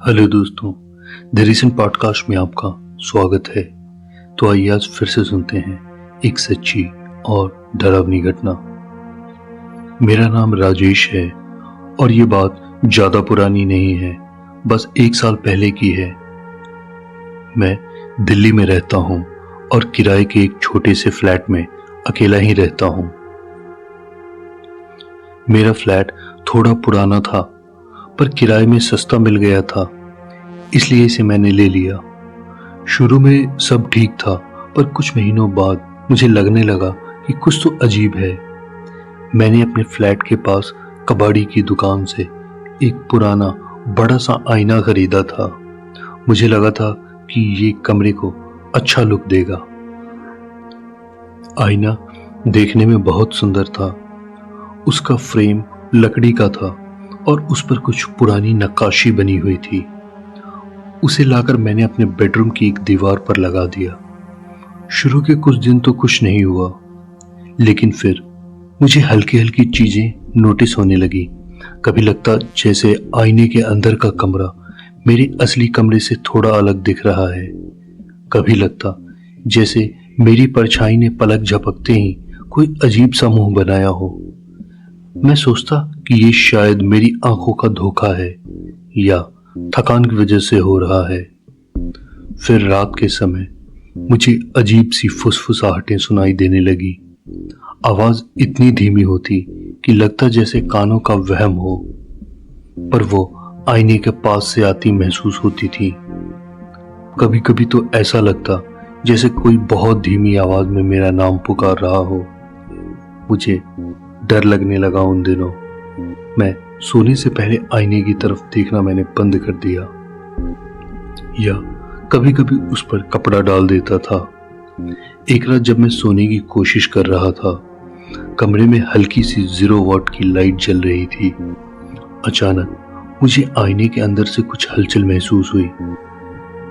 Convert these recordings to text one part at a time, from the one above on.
Hello दोस्तों, the recent podcast में आपका स्वागत है। तो आइए आज फिर से सुनते हैं एक सच्ची और डरावनी घटना। मेरा नाम राजेश है और ये बात ज़्यादा पुरानी नहीं है, बस 1 साल पहले की है। मैं दिल्ली में रहता हूँ और किराए के एक छोटे से फ्लैट में अकेला ही रहता हूँ। मेरा फ्लैट थोड़ा पुराना था पर किराए में सस्ता मिल गया था, इसलिए इसे मैंने ले लिया। शुरू में सब ठीक था, पर कुछ महीनों बाद मुझे लगने लगा कि कुछ तो अजीब है। मैंने अपने फ्लैट के पास कबाड़ी की दुकान से एक पुराना बड़ा सा आईना खरीदा था। मुझे लगा था कि ये कमरे को अच्छा लुक देगा। आईना देखने में बहुत सुंदर था। उसका फ्रेम लकड़ी का था और उस पर कुछ पुरानी नक्काशी बनी हुई थी। उसे लाकर मैंने अपने बेडरूम की एक दीवार पर लगा दिया। शुरू के कुछ दिन तो कुछ नहीं हुआ, लेकिन फिर मुझे हल्की हल्की चीजें नोटिस होने लगी। कभी लगता जैसे आईने के अंदर का कमरा मेरे असली कमरे से थोड़ा अलग दिख रहा है। कभी लगता जैसे मेरी परछाई ने पलक झपकते ही कोई अजीब सा मुंह बनाया हो। मैं सोचता कि ये शायद मेरी आंखों का धोखा है या थकान की वजह से हो रहा है। फिर रात के समय मुझे अजीब सी फुसफुसाहटें सुनाई देने लगी। आवाज इतनी धीमी होती कि लगता जैसे कानों का वहम हो, पर वो आईने के पास से आती महसूस होती थी। कभी कभी तो ऐसा लगता जैसे कोई बहुत धीमी आवाज में मेरा नाम पुकार रहा हो। मुझे डर लगने लगा उन दिनों। मैं सोने से पहले आईने की तरफ देखना मैंने बंद कर दिया, या कभी कभी उस पर कपड़ा डाल देता था। एक रात जब मैं सोने की कोशिश कर रहा था, कमरे में हल्की सी 0 वाट की लाइट जल रही थी। अचानक मुझे आईने के अंदर से कुछ हलचल महसूस हुई।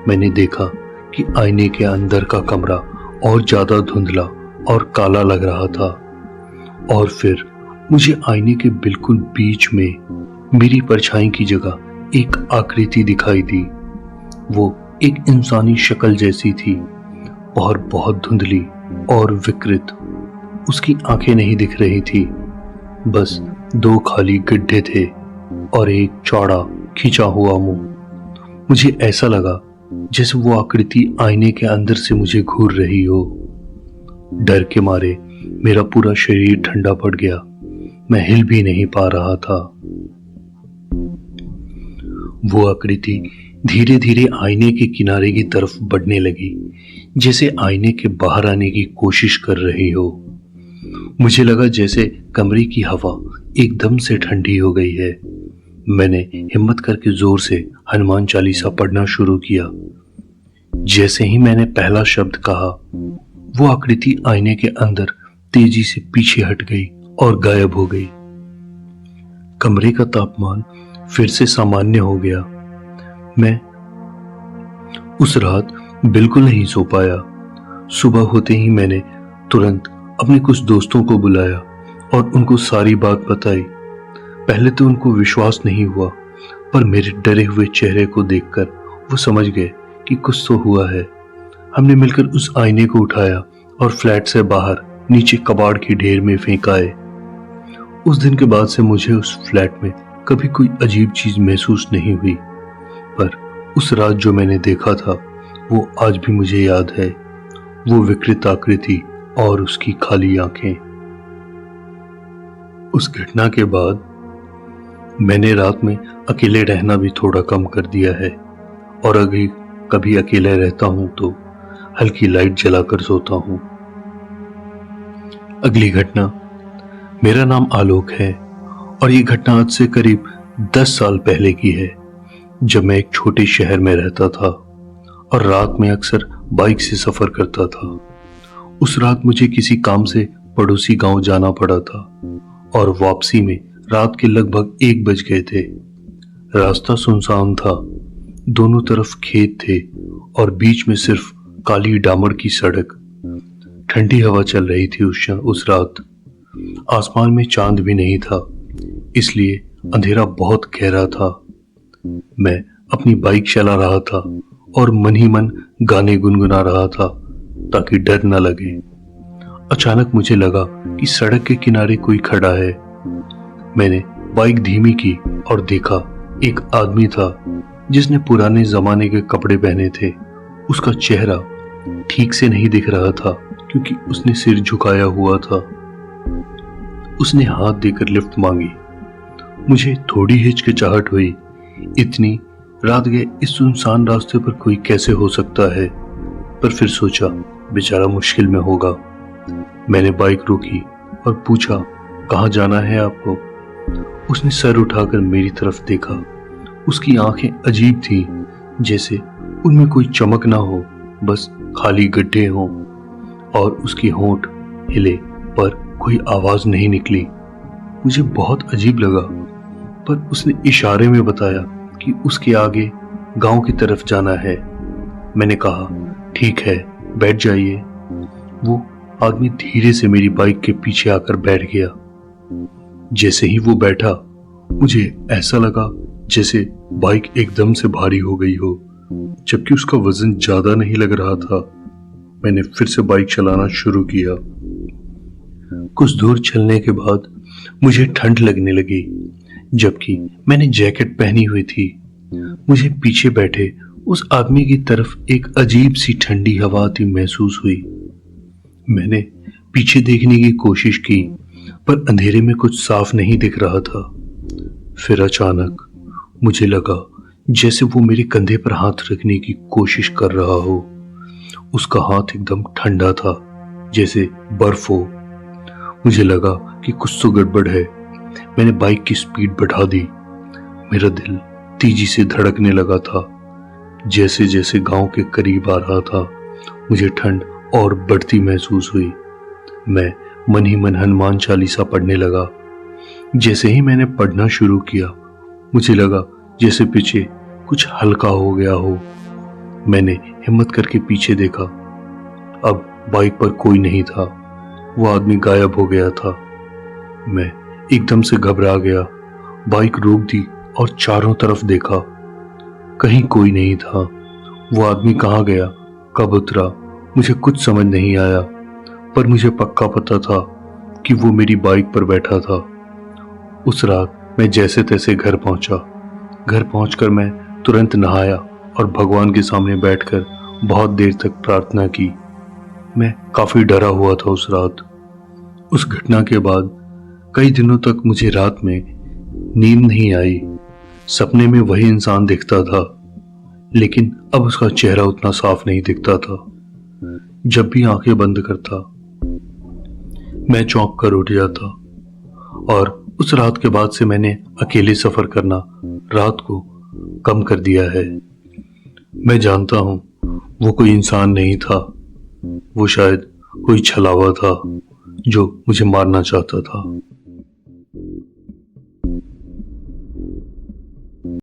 मैंने देखा कि आईने के अंदर का कमरा और ज्यादा धुंधला और काला लग रहा था, और फिर मुझे आईने के बिल्कुल बीच में मेरी परछाई की जगह एक आकृति दिखाई दी। वो एक इंसानी शक्ल जैसी थी और बहुत धुंधली और विकृत। उसकी आंखें नहीं दिख रही थी, बस 2 खाली गड्ढे थे और एक चौड़ा खींचा हुआ मुंह। मुझे ऐसा लगा जैसे वो आकृति आईने के अंदर से मुझे घूर रही हो। डर के मारे मेरा पूरा शरीर ठंडा पड़ गया। मैं हिल भी नहीं पा रहा था। वो आकृति धीरे धीरे आईने के किनारे की तरफ बढ़ने लगी, जैसे आईने के बाहर आने की कोशिश कर रही हो। मुझे लगा जैसे कमरे की हवा एकदम से ठंडी हो गई है। मैंने हिम्मत करके जोर से हनुमान चालीसा पढ़ना शुरू किया। जैसे ही मैंने पहला शब्द कहा, वो आकृति आईने के अंदर तेजी से पीछे हट गई और गायब हो गई। कमरे का तापमान फिर से सामान्य हो गया। मैं उस रात बिल्कुल नहीं सो पाया। सुबह होते ही मैंने तुरंत अपने कुछ दोस्तों को बुलाया और उनको सारी बात बताई। पहले तो उनको विश्वास नहीं हुआ, पर मेरे डरे हुए चेहरे को देखकर वो समझ गए कि कुछ तो हुआ है। हमने मिलकर उस आईने को उठाया और फ्लैट से बाहर नीचे कबाड़ के ढेर में फेंकाए। उस दिन के बाद से मुझे उस फ्लैट में कभी कोई अजीब चीज महसूस नहीं हुई, पर उस रात जो मैंने देखा था वो आज भी मुझे याद है। वो विकृत आकृति और उसकी खाली आंखें। उस घटना के बाद मैंने रात में अकेले रहना भी थोड़ा कम कर दिया है, और अगर कभी अकेले रहता हूं तो हल्की लाइट जलाकर सोता हूं। अगली घटना। मेरा नाम आलोक है और ये घटना आज से करीब 10 साल पहले की है, जब मैं एक छोटे शहर में रहता था और रात में अक्सर बाइक से सफर करता था। उस रात मुझे किसी काम से पड़ोसी गांव जाना पड़ा था और वापसी में रात के लगभग 1 बज गए थे। रास्ता सुनसान था, दोनों तरफ खेत थे और बीच में सिर्फ काली डामर की सड़क। ठंडी हवा चल रही थी उस रात। आसमान में चांद भी नहीं था, इसलिए अंधेरा बहुत गहरा था। मैं अपनी बाइक चला रहा था और मन ही मन गाने गुनगुना रहा था ताकि डर न लगे। अचानक मुझे लगा कि सड़क के किनारे कोई खड़ा है। मैंने बाइक धीमी की और देखा एक आदमी था जिसने पुराने जमाने के कपड़े पहने थे। उसका चेहरा ठीक से नहीं दिख रहा था क्योंकि उसने सिर झुकाया हुआ था। उसने हाथ देकर लिफ्ट मांगी। मुझे थोड़ी हिचकिचाहट हुई। इतनी रात गए इस सुनसान रास्ते पर कोई कैसे हो सकता है, पर फिर सोचा बेचारा मुश्किल में होगा। मैंने बाइक रोकी और पूछा, कहाँ जाना है आपको? उसने सर उठाकर मेरी तरफ देखा। उसकी आंखें अजीब थीं, जैसे उनमें कोई चमक ना हो, बस खाली गड्ढे हों, और उसके होंठ हिले पर कोई आवाज नहीं निकली। मुझे बहुत अजीब लगा, पर उसने इशारे में बताया कि उसके आगे गांव की तरफ जाना है। मैंने कहा, ठीक है, बैठ जाइए। वो आदमी धीरे से मेरी बाइक के पीछे आकर बैठ गया। जैसे ही वो बैठा, मुझे ऐसा लगा जैसे बाइक एकदम से भारी हो गई हो, जबकि उसका वजन ज्यादा नहीं लग रहा था। मैंने फिर से बाइक चलाना शुरू किया। कुछ दूर चलने के बाद मुझे ठंड लगने लगी, जबकि मैंने जैकेट पहनी हुई थी। मुझे पीछे बैठे उस आदमी की तरफ एक अजीब सी ठंडी हवा आती महसूस हुई। मैंने पीछे देखने की कोशिश की, पर अंधेरे में कुछ साफ नहीं दिख रहा था। फिर अचानक मुझे लगा जैसे वो मेरे कंधे पर हाथ रखने की कोशिश कर रहा हो। उसका हाथ एकदम ठंडा था, जैसे बर्फ हो। मुझे लगा कि कुछ तो गड़बड़ है। मैंने बाइक की स्पीड बढ़ा दी। मेरा दिल तेजी से धड़कने लगा था। जैसे जैसे गांव के करीब आ रहा था, मुझे ठंड और बढ़ती महसूस हुई। मैं मन ही मन हनुमान चालीसा पढ़ने लगा। जैसे ही मैंने पढ़ना शुरू किया, मुझे लगा जैसे पीछे कुछ हल्का हो गया हो। मैंने हिम्मत करके पीछे देखा। अब बाइक पर कोई नहीं था। वो आदमी गायब हो गया था। मैं एकदम से घबरा गया। बाइक रोक दी और चारों तरफ देखा। कहीं कोई नहीं था। वो आदमी कहाँ गया, कब उतरा, मुझे कुछ समझ नहीं आया, पर मुझे पक्का पता था कि वो मेरी बाइक पर बैठा था। उस रात मैं जैसे तैसे घर पहुंचा। घर पहुंचकर मैं तुरंत नहाया और भगवान के सामने बैठकर बहुत देर तक प्रार्थना की। मैं काफी डरा हुआ था उस रात। उस घटना के बाद कई दिनों तक मुझे रात में नींद नहीं आई। सपने में वही इंसान दिखता था, लेकिन अब उसका चेहरा उतना साफ नहीं दिखता था। जब भी आंखें बंद करता, मैं चौंक कर उठ जाता। और उस रात के बाद से मैंने अकेले सफर करना रात को कम कर दिया है। मैं जानता हूं वो कोई इंसान नहीं था। वो शायद कोई छलावा था जो मुझे मारना चाहता था।